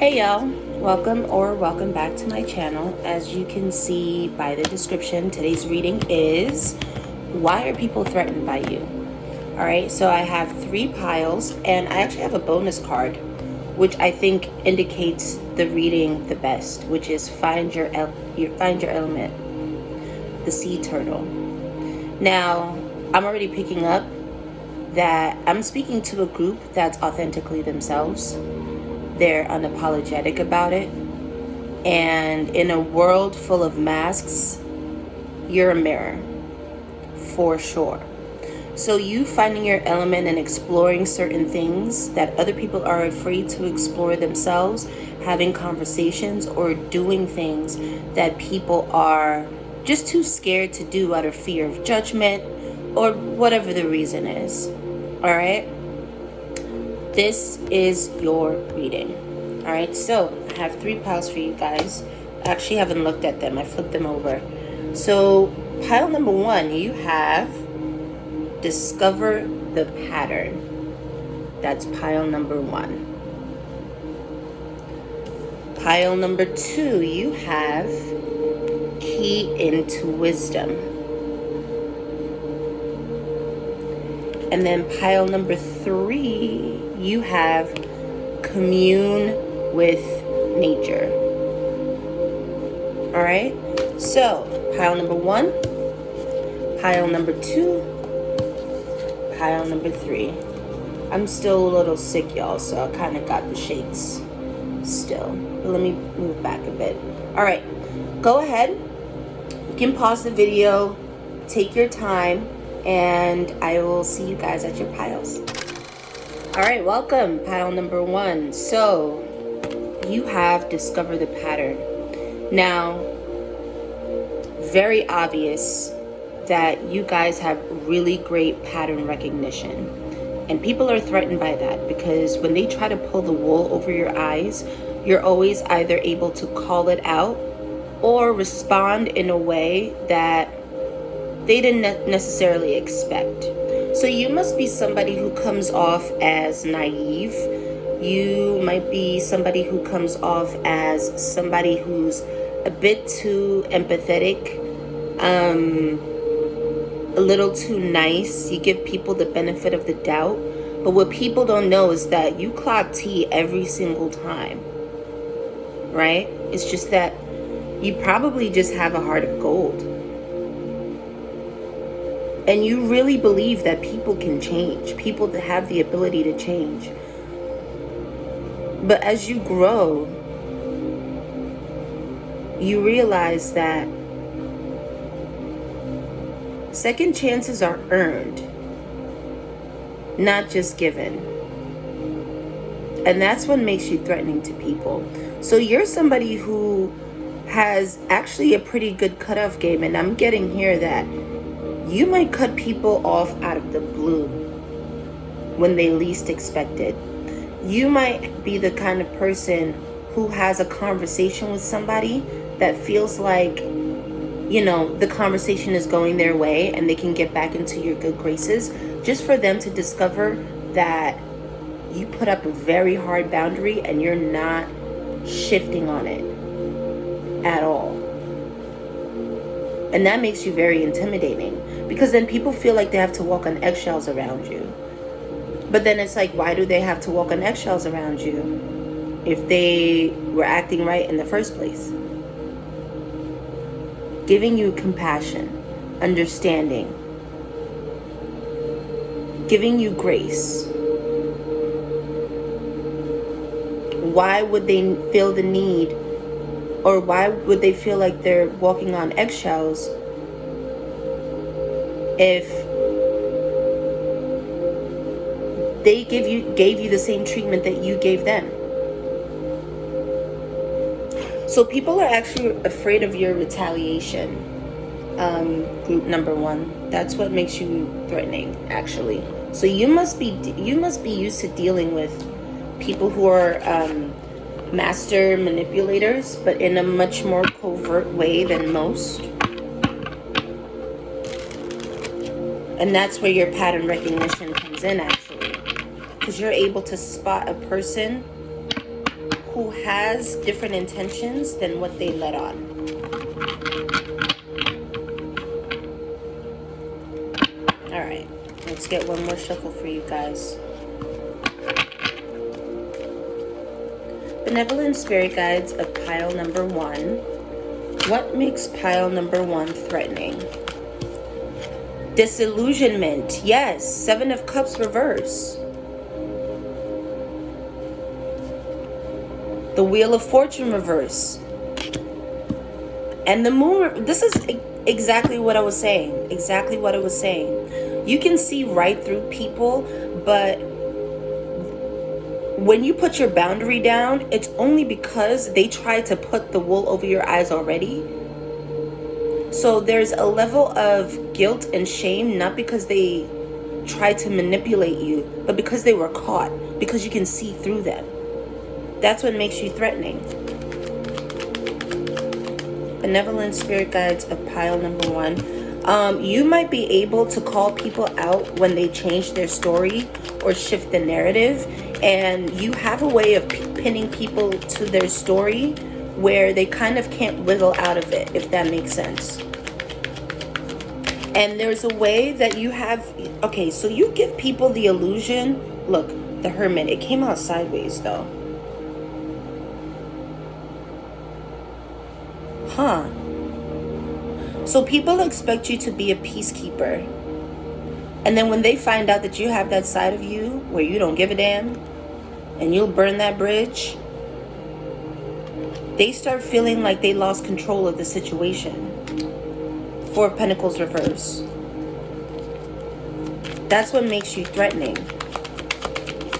Hey y'all, welcome back to my channel. As you can see by the description, today's reading is why are people threatened by you? Alright, so I have 3 piles and I actually have a bonus card which I think indicates the reading the best, which is find your element, the sea turtle. Now, I'm already picking up that I'm speaking to a group that's authentically themselves. They're unapologetic about it. And in a world full of masks, you're a mirror, for sure. So you finding your element and exploring certain things that other people are afraid to explore themselves, having conversations or doing things that people are just too scared to do out of fear of judgment or whatever the reason is. All right? This is your reading. All right, so I have 3 piles for you guys. I actually haven't looked at them. I flipped them over. So pile number 1, you have discover the pattern. That's pile number 1. Pile number 2, you have key into wisdom. And then pile number 3, you have commune with nature. All right, so pile number 1, pile number 2, pile number 3. I'm still a little sick, y'all, so I kind of got the shakes still. But let me move back a bit. All right, go ahead. You can pause the video, take your time, and I will see you guys at your piles. All right, welcome, pile number 1. So you have discovered the pattern. Now, very obvious that you guys have really great pattern recognition. And people are threatened by that because when they try to pull the wool over your eyes, you're always either able to call it out or respond in a way that they didn't necessarily expect. So you must be somebody who comes off as naive. You might be somebody who comes off as somebody who's a bit too empathetic, a little too nice. You give people the benefit of the doubt. But what people don't know is that you clock tea every single time, right? It's just that you probably just have a heart of gold. And you really believe that people can change, people that have the ability to change. But as you grow, you realize that second chances are earned, not just given. And that's what makes you threatening to people. So you're somebody who has actually a pretty good cutoff game. And I'm getting here that you might cut people off out of the blue when they least expect it. You might be the kind of person who has a conversation with somebody that feels like, you know, the conversation is going their way and they can get back into your good graces, just for them to discover that you put up a very hard boundary and you're not shifting on it at all. And that makes you very intimidating because then people feel like they have to walk on eggshells around you. But then it's like, why do they have to walk on eggshells around you if they were acting right in the first place? Giving you compassion, understanding, giving you grace. Why would they feel the need, or why would they feel like they're walking on eggshells if they gave you the same treatment that you gave them? So people are actually afraid of your retaliation. Group number 1. That's what makes you threatening, actually. So you must be used to dealing with people who are master manipulators, but in a much more covert way than most. And that's where your pattern recognition comes in, actually, because you're able to spot a person who has different intentions than what they let on. All right, let's get one more shuffle for you guys. Benevolent spirit guides of pile number 1. What makes pile number 1 threatening? Disillusionment. Yes, 7 of Cups reverse. The Wheel of Fortune reverse. And the Moon. This is exactly what I was saying. Exactly what I was saying. You can see right through people, but when you put your boundary down, it's only because they try to put the wool over your eyes already. So there's a level of guilt and shame, not because they tried to manipulate you, but because they were caught, because you can see through them. That's what makes you threatening. Benevolent spirit guides of pile number 1. You might be able to call people out when they change their story or shift the narrative, and you have a way of pinning people to their story where they kind of can't wiggle out of it, if that makes sense. And there's a way that you have, okay, so you give people the illusion. Look, the Hermit, it came out sideways though. Huh. So people expect you to be a peacekeeper. And then when they find out that you have that side of you where you don't give a damn and you'll burn that bridge, they start feeling like they lost control of the situation. 4 of Pentacles reverse. That's what makes you threatening.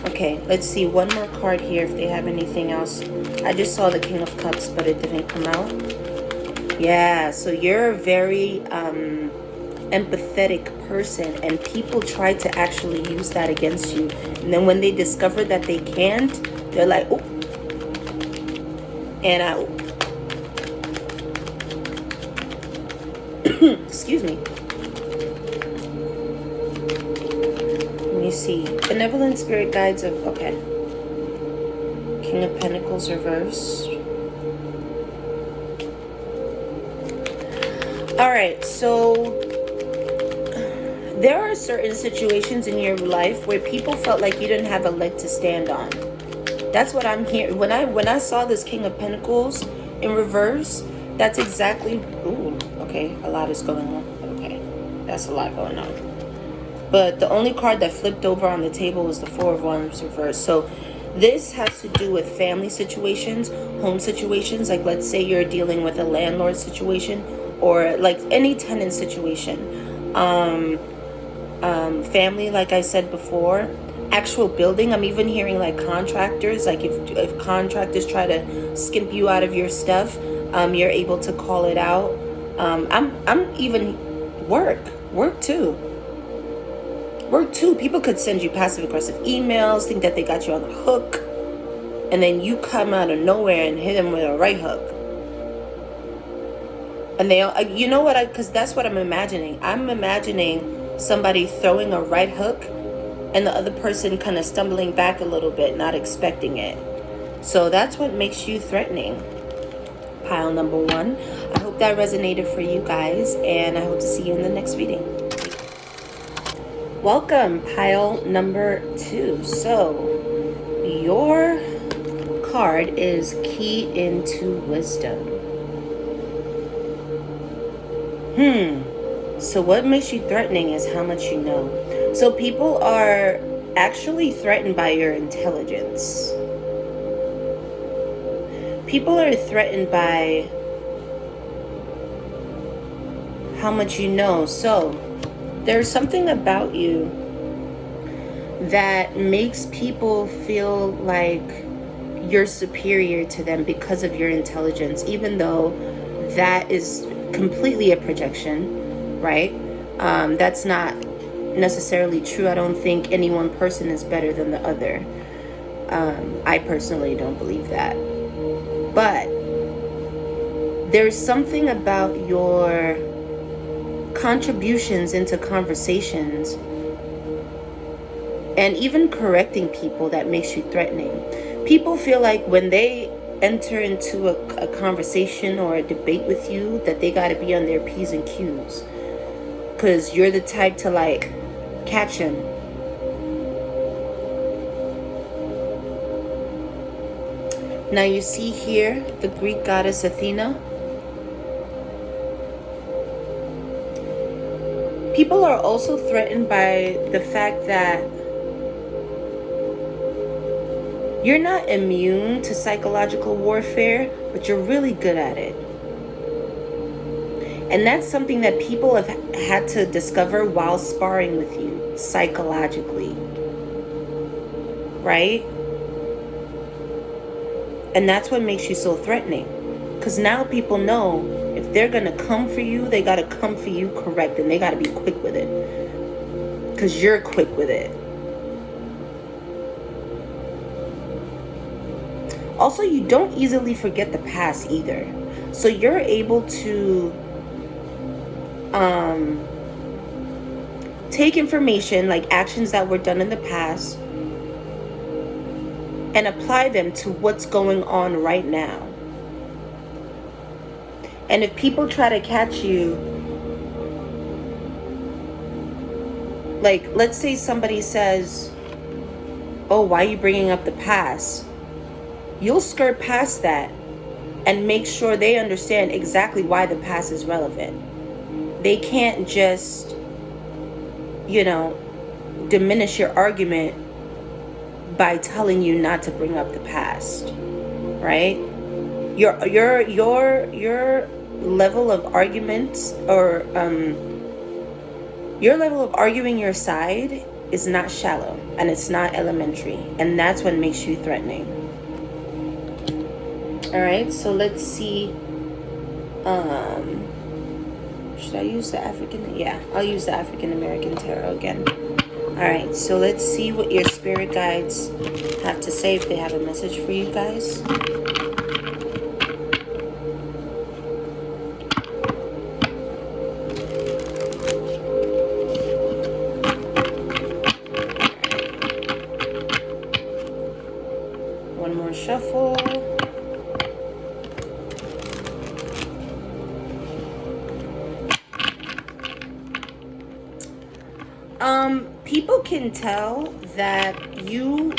Okay, let's see one more card here if they have anything else. I just saw the King of Cups, but it didn't come out. Yeah, so you're a very empathetic person, and people try to actually use that against you. And then when they discover that they can't, they're like, oh, and out. Excuse me. Let me see. Benevolent spirit guides of, okay. King of Pentacles reverse. All right, so there are certain situations in your life where people felt like you didn't have a leg to stand on. That's what I'm hearing. When I saw this King of Pentacles in reverse, that's exactly, ooh, okay, a lot is going on. Okay, that's a lot going on. But the only card that flipped over on the table was the 4 of Wands reverse. So this has to do with family situations, home situations. Like let's say you're dealing with a landlord situation, or like any tenant situation. Family, like I said before. Actual building. I'm even hearing like contractors. Like if contractors try to skimp you out of your stuff, you're able to call it out. I'm even work too. Work too. People could send you passive aggressive emails, think that they got you on the hook, and then you come out of nowhere and hit them with a right hook. And they, you know what, because that's what I'm imagining. I'm imagining somebody throwing a right hook and the other person kind of stumbling back a little bit, not expecting it. So that's what makes you threatening. Pile number 1. I hope that resonated for you guys, and I hope to see you in the next reading. Welcome, pile number 2. So your card is Key into Wisdom. So what makes you threatening is how much you know. So people are actually threatened by your intelligence. People are threatened by how much you know. So there's something about you that makes people feel like you're superior to them because of your intelligence, even though that is completely a projection, right? That's not necessarily true. I don't think any one person is better than the other. I personally don't believe that. But there's something about your contributions into conversations and even correcting people that makes you threatening. People feel like when they enter into a conversation or a debate with you that they got to be on their P's and Q's, because you're the type to like catch them. Now you see here the Greek goddess Athena. People are also threatened by the fact that you're not immune to psychological warfare, but you're really good at it. And that's something that people have had to discover while sparring with you psychologically. Right? And that's what makes you so threatening. Because now people know if they're going to come for you, they got to come for you correct. And they got to be quick with it. Because you're quick with it. Also, you don't easily forget the past either. So you're able to take information like actions that were done in the past and apply them to what's going on right now. And if people try to catch you, like let's say somebody says, oh, why are you bringing up the past? You'll skirt past that and make sure they understand exactly why the past is relevant. They can't just, diminish your argument by telling you not to bring up the past, right? Your level of arguments or your level of arguing your side is not shallow and it's not elementary, and that's what makes you threatening. All right, so let's see. Should I use the African? Yeah, I'll use the African American Tarot again. All right, so let's see what your spirit guides have to say, if they have a message for you guys. One more shuffle. People can tell that you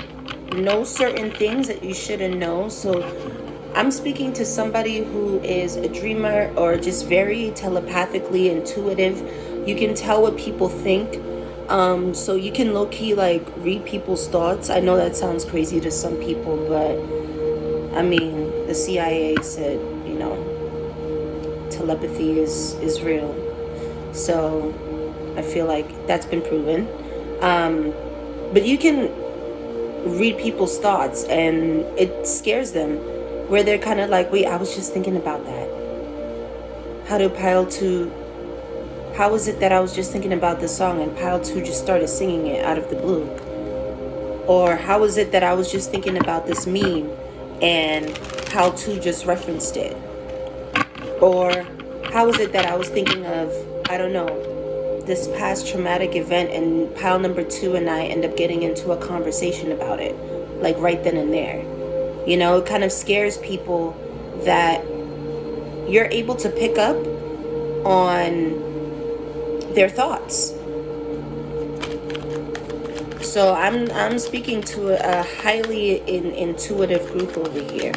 know certain things that you shouldn't know. So I'm speaking to somebody who is a dreamer or just very telepathically intuitive. You can tell what people think. So you can low-key like read people's thoughts. I know that sounds crazy to some people, but I mean, the CIA said, telepathy is real. So I feel like that's been proven. But you can read people's thoughts and it scares them, where they're kind of like, wait, I was just thinking about that. How is it that I was just thinking about this song and Pile 2 just started singing it out of the blue? Or how is it that I was just thinking about this meme and Pile 2 just referenced it? Or how is it that I was thinking of, I don't know, this past traumatic event and Pile number 2 and I end up getting into a conversation about it, like right then and there. It kind of scares people that you're able to pick up on their thoughts. So I'm speaking to a highly intuitive group over here.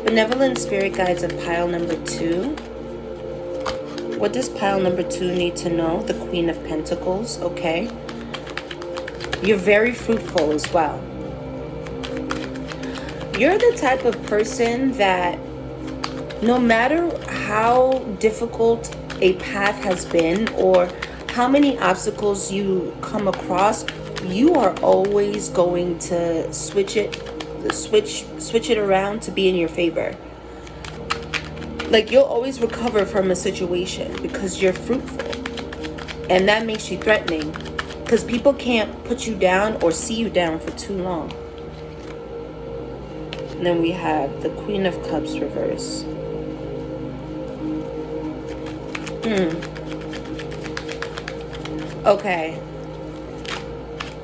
Benevolent spirit guides of Pile number 2. What does Pile number 2 need to know? The Queen of Pentacles, okay. You're very fruitful as well. You're the type of person that no matter how difficult a path has been or how many obstacles you come across, you are always going to switch it around to be in your favor. Like, you'll always recover from a situation because you're fruitful. And that makes you threatening because people can't put you down or see you down for too long. And then we have the Queen of Cups reverse. Okay.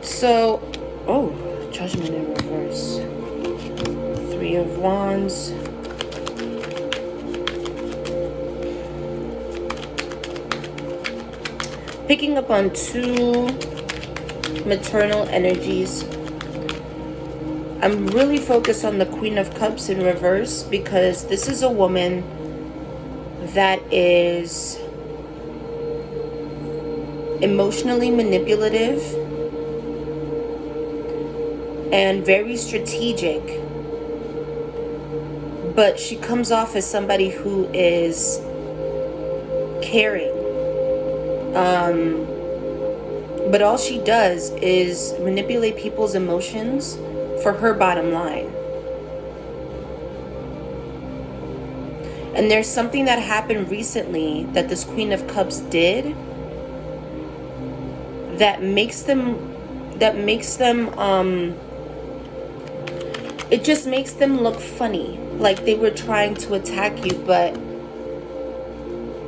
So, Judgment in reverse. Three of Wands. Picking up on two maternal energies. I'm really focused on the Queen of Cups in reverse because this is a woman that is emotionally manipulative and very strategic, but she comes off as somebody who is caring. But all she does is manipulate people's emotions for her bottom line. And there's something that happened recently that this Queen of Cups did that makes them it just makes them look funny, like they were trying to attack you, but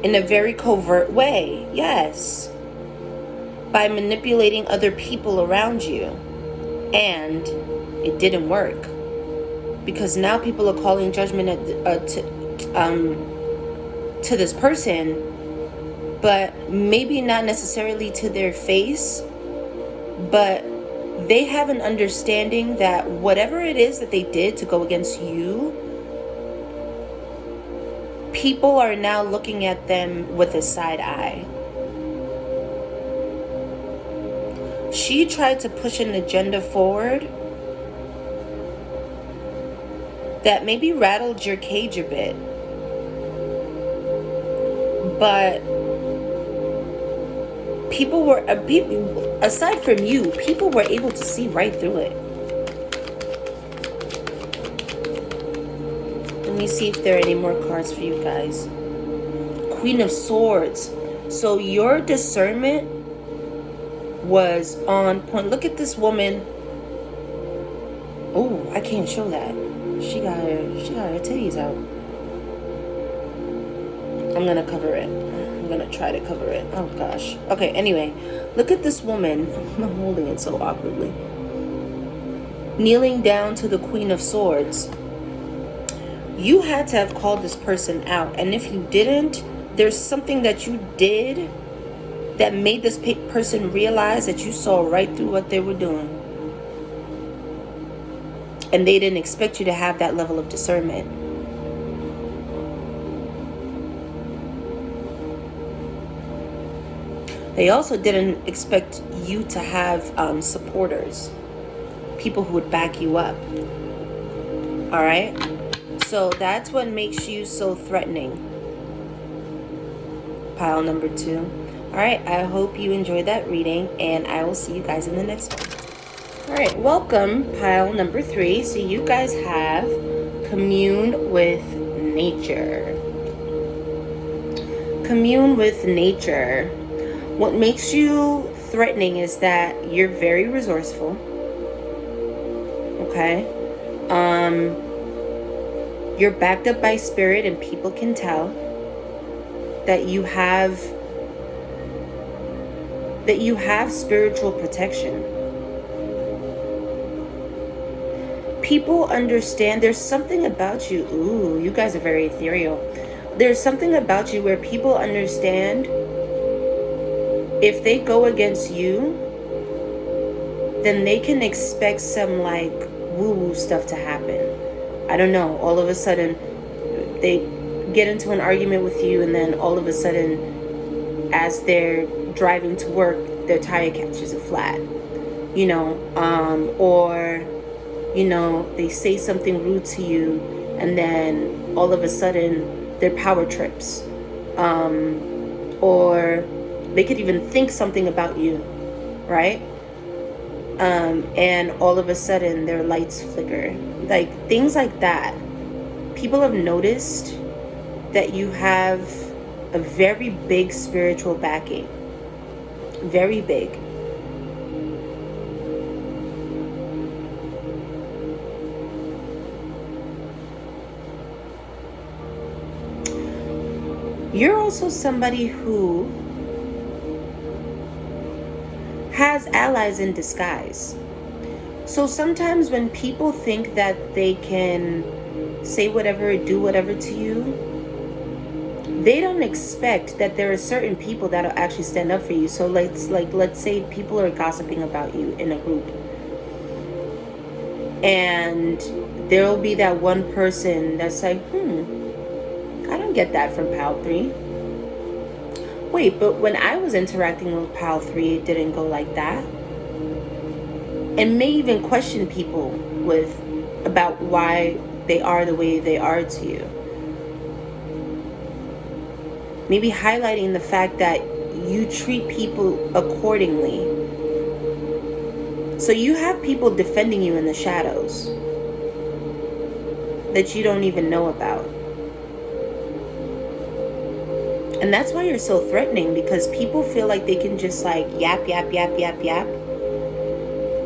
in a very covert way. Yes, by manipulating other people around you. And it didn't work, because now people are calling judgment to this person, but maybe not necessarily to their face, but they have an understanding that whatever it is that they did to go against you, people are now looking at them with a side eye. She tried to push an agenda forward that maybe rattled your cage a bit, but people were, aside from you, people were able to see right through it. Let me see if there are any more cards for you guys. Queen of Swords. So your discernment was on point. Look at this woman. Oh, I can't show that. She got her titties out. I'm gonna cover it. I'm gonna try to cover it. Oh gosh. Okay, anyway, look at this woman. I'm holding it so awkwardly. Kneeling down to the Queen of Swords. You had to have called this person out, and if you didn't, there's something that you did that made this person realize that you saw right through what they were doing. And they didn't expect you to have that level of discernment. They also didn't expect you to have supporters, people who would back you up. All right? So that's what makes you so threatening. Pile number 2. All right, I hope you enjoyed that reading, and I will see you guys in the next one. All right, welcome, pile number 3. So you guys have commune with nature. Commune with nature. What makes you threatening is that you're very resourceful. Okay? You're backed up by spirit, and people can tell that you have spiritual protection. People understand. There's something about you. Ooh, you guys are very ethereal. There's something about you where people understand if they go against you, then they can expect some like woo-woo stuff to happen. I don't know. All of a sudden, they get into an argument with you, and then all of a sudden, as they're driving to work, their tire catches a flat. You know, or you know, they say something rude to you, and then all of a sudden their power trips, or they could even think something about you, right? And all of a sudden their lights flicker, like things like that. People have noticed that you have a very big spiritual backing, very big. You're also somebody who has allies in disguise. So sometimes when people think that they can say whatever, do whatever to you, they don't expect that there are certain people that'll actually stand up for you. So let's say people are gossiping about you in a group, and there'll be that one person that's like, I don't get that from Pal 3. Wait, but when I was interacting with Pal 3, it didn't go like that. And may even question people about why they are the way they are to you. Maybe highlighting the fact that you treat people accordingly. So you have people defending you in the shadows that you don't even know about. And that's why you're so threatening, because people feel like they can just like yap,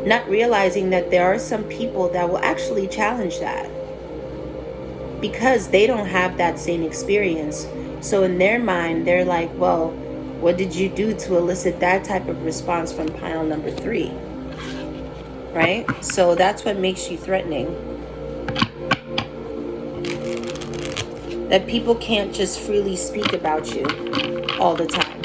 not realizing that there are some people that will actually challenge that because they don't have that same experience. So in their mind, they're like, well, what did you do to elicit that type of response from pile number 3? Right? So that's what makes you threatening. That people can't just freely speak about you all the time.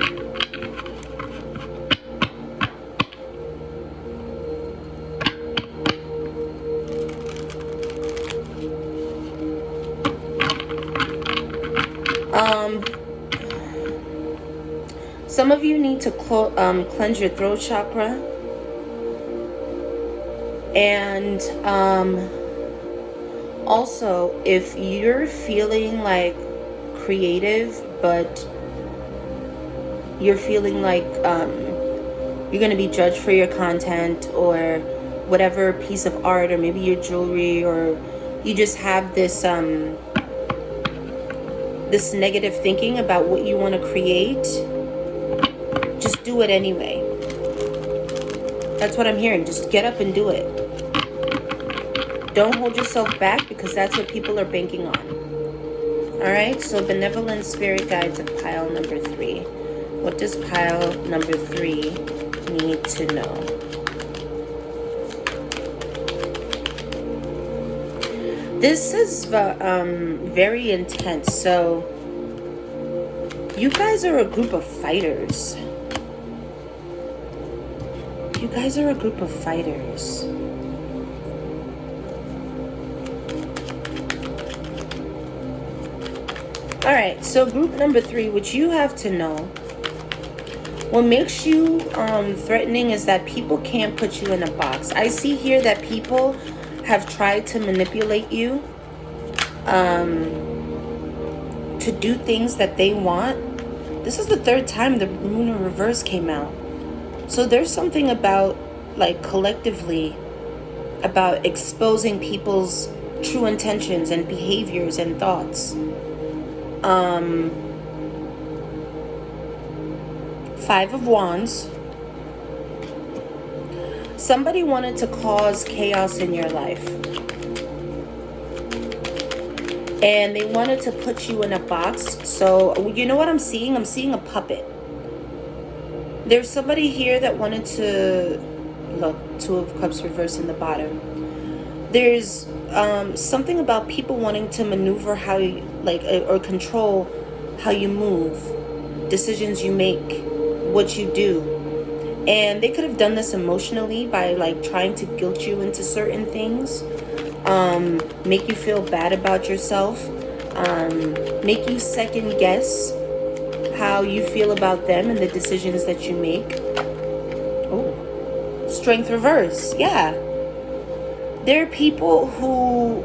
Some of you need to cleanse your throat chakra. And also, if you're feeling like creative, but you're feeling like you're going to be judged for your content or whatever piece of art, or maybe your jewelry, or you just have this this negative thinking about what you want to create, just do it anyway. That's what I'm hearing. Just get up and do it. Don't hold yourself back, because that's what people are banking on. Alright, so benevolent spirit guides of pile number 3. What does pile number 3 need to know? This is very intense. So you guys are a group of fighters. You guys are a group of fighters. Alright, so group number 3, which you have to know, what makes you threatening is that people can't put you in a box. I see here that people have tried to manipulate you to do things that they want. This is the 3rd time the moon in reverse came out. So there's something about, like, collectively, about exposing people's true intentions and behaviors and thoughts. 5 of Wands. Somebody wanted to cause chaos in your life. And they wanted to put you in a box. So, you know what I'm seeing? I'm seeing a puppet. There's somebody here that wanted to... Look, 2 of Cups reversed in the bottom. There's something about people wanting to maneuver how you, like, or control how you move, decisions you make, what you do. And they could have done this emotionally by, like, trying to guilt you into certain things, make you feel bad about yourself, make you second guess how you feel about them and the decisions that you make. Oh, Strength reverse. Yeah. There are people who,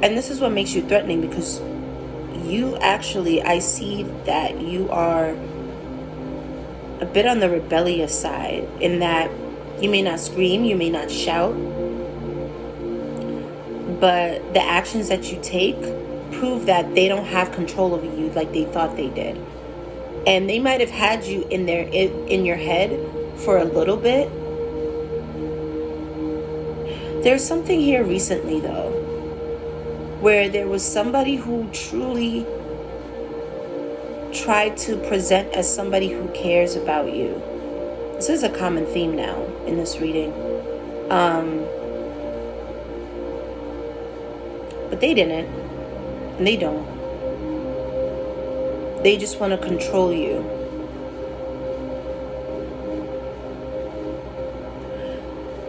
and this is what makes you threatening, because you actually, I see that you are a bit on the rebellious side, in that you may not scream, you may not shout, but the actions that you take prove that they don't have control over you like they thought they did. And they might have had you in your head for a little bit. There's something here recently, though, where there was somebody who truly tried to present as somebody who cares about you. This is a common theme now in this reading. But they didn't. And they don't. They just want to control you.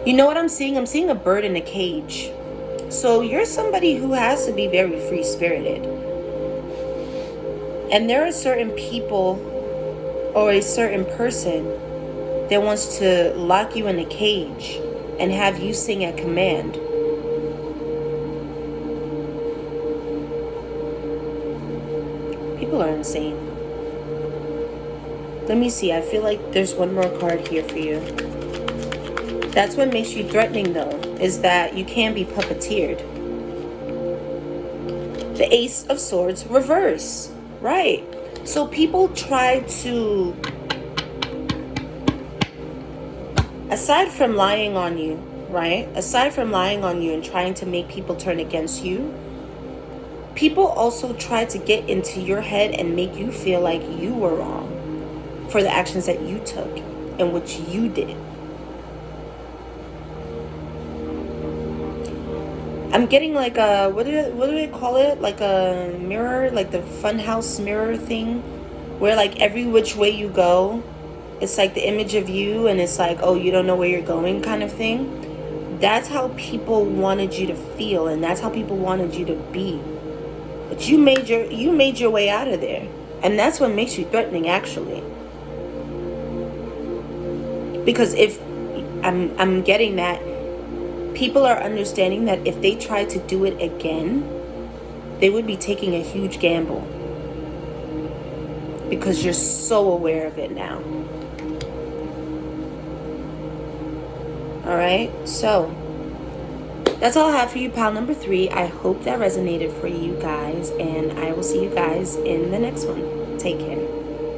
You know what I'm seeing? I'm seeing a bird in a cage. So you're somebody who has to be very free-spirited. And there are certain people or a certain person that wants to lock you in a cage and have you sing at command. People are insane. Let me see. I feel like there's one more card here for you. That's what makes you threatening, though, is that you can be puppeteered. The Ace of Swords reverse. Right. So people try to, aside from lying on you, right? Aside from lying on you and trying to make people turn against you, people also try to get into your head and make you feel like you were wrong for the actions that you took and what you did. I'm getting like a, what do they call it? Like a mirror, like the funhouse mirror thing, where like every which way you go, it's like the image of you and it's like, oh, you don't know where you're going kind of thing. That's how people wanted you to feel, and that's how people wanted you to be. But you made your way out of there. And that's what makes you threatening, actually. Because if I'm getting that people are understanding that if they try to do it again, they would be taking a huge gamble. Because you're so aware of it now. Alright, so that's all I have for you, pile number 3. I hope that resonated for you guys, and I will see you guys in the next one. Take care.